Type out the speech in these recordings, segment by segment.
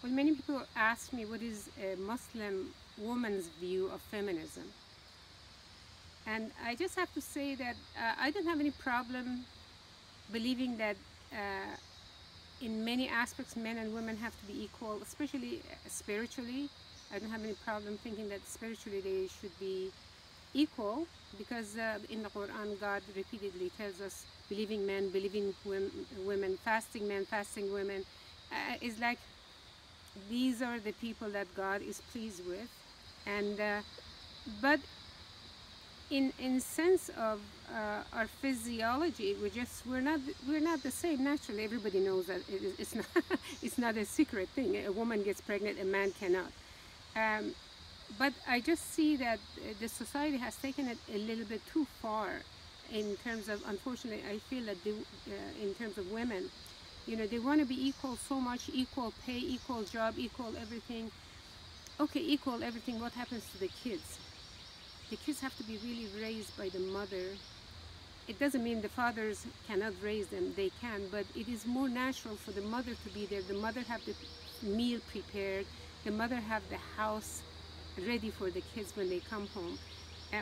Well, many people ask me what is a Muslim woman's view of feminism. And I just have to say that I don't have any problem believing that uh, in many aspects men and women have to be equal, especially spiritually. I don't have any problem thinking that spiritually they should be equal, because in the Quran God repeatedly tells us believing men, believing women, fasting men, fasting women. Is like these are the people that God is pleased with. And but in sense of our physiology, we're not the same naturally. Everybody knows that it's not it's not a secret thing. A woman gets pregnant, a man cannot. um, but I just see that the society has taken it a little bit too far in terms of, unfortunately, I feel that in terms of women, they want to be equal so much, equal pay, equal job, equal everything. Okay, equal everything. What happens to the kids? The kids have to be really raised by the mother. It doesn't mean the fathers cannot raise them, they can, but it is more natural for the mother to be there. The mother have the meal prepared, the mother have the house ready for the kids when they come home.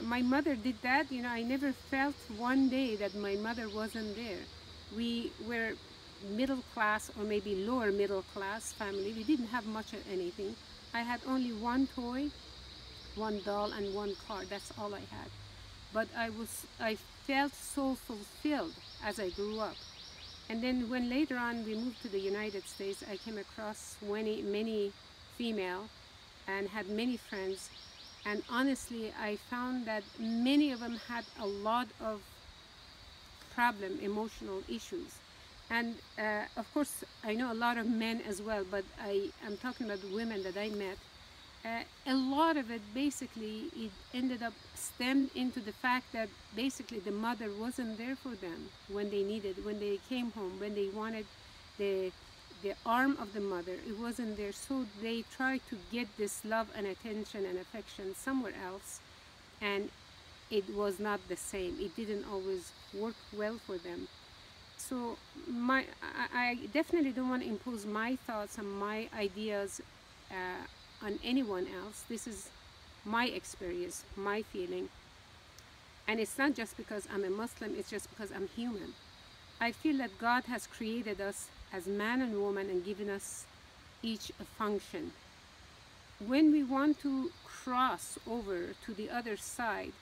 My mother did that. I never felt one day that my mother wasn't there. We were middle class, or maybe lower middle class family. We didn't have much of anything. I had only one toy, one doll, and one car. That's all I had. But I felt so fulfilled as I grew up. And then when later on we moved to the United States, I came across many female and had many friends. And honestly, I found that many of them had a lot of emotional issues. And of course, I know a lot of men as well, but I'm talking about the women that I met. A lot of it, basically, it ended up stemmed into the fact that basically the mother wasn't there for them when they needed, when they came home, when they wanted the arm of the mother. It wasn't there, so they tried to get this love and attention and affection somewhere else, and it was not the same. It didn't always work well for them. So I definitely don't want to impose my thoughts and my ideas on anyone else. This is my experience, my feeling. And it's not just because I'm a Muslim, it's just because I'm human. I feel that God has created us as man and woman and given us each a function. When we want to cross over to the other side,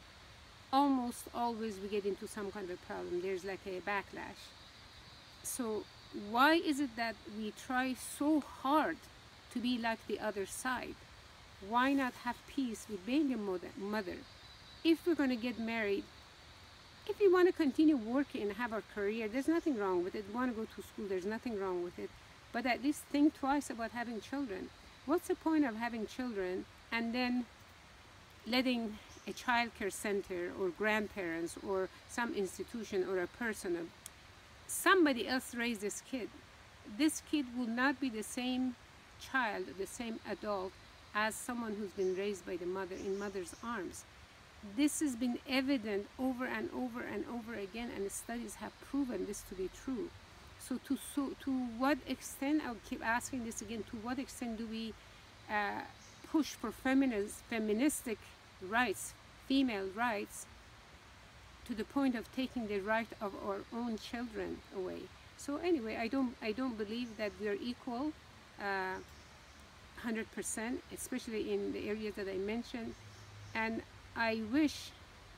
almost always we get into some kind of problem. There's like a backlash. So why is it that we try so hard to be like the other side? Why not have peace with being a mother? If we're going to get married, if we want to continue working and have our career, there's nothing wrong with it. Want to go to school, there's nothing wrong with it. But at least think twice about having children. What's the point of having children and then letting a child care center or grandparents or some institution or a person, or somebody else raise this kid? This kid will not be the same child, the same adult as someone who's been raised by the mother in mother's arms. This has been evident over and over and over again, and the studies have proven this to be true. So to what extent, I'll keep asking this again, to what extent do we push for feministic rights, female rights, to the point of taking the right of our own children away? So anyway, I don't believe that we are equal 100%, especially in the areas that I mentioned. And I wish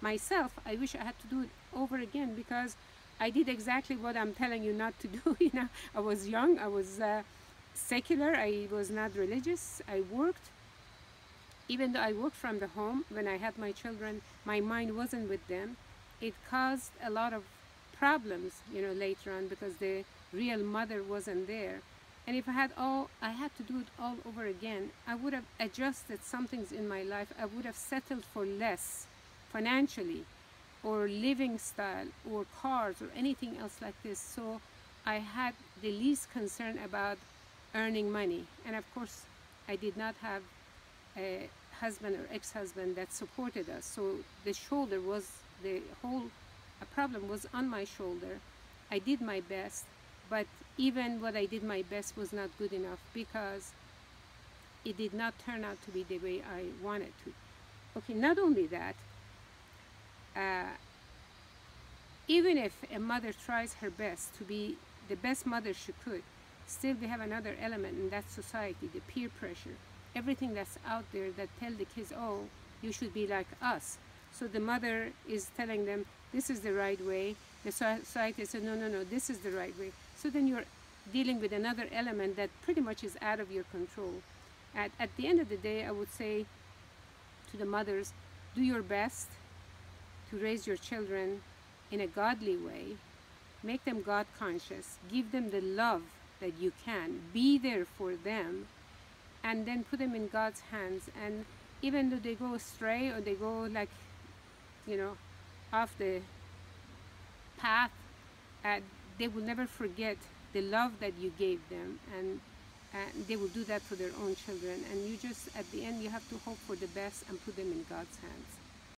I had to do it over again, because I did exactly what I'm telling you not to do. I was young, I was secular, I was not religious. I worked. Even though I worked from the home, when I had my children, my mind wasn't with them. It caused a lot of problems, later on, because the real mother wasn't there. And if I had to do it all over again, I would have adjusted some things in my life. I would have settled for less financially, or living style, or cars, or anything else like this. So I had the least concern about earning money. And of course, I did not have a husband or ex-husband that supported us. So the whole problem was on my shoulder. I did my best. But even what I did my best was not good enough, because it did not turn out to be the way I wanted to. Okay, not only that, even if a mother tries her best to be the best mother she could, still we have another element in that society, the peer pressure. Everything that's out there that tell the kids, oh, you should be like us. So the mother is telling them, this is the right way. The society says, no, no, no, this is the right way. So then you're dealing with another element that pretty much is out of your control. At the end of the day, I would say to the mothers, do your best to raise your children in a godly way. Make them God conscious. Give them the love that you can. Be there for them. And then put them in God's hands. And even though they go astray or they go like, off the path, they will never forget the love that you gave them. And they will do that for their own children. And you just, at the end, you have to hope for the best and put them in God's hands.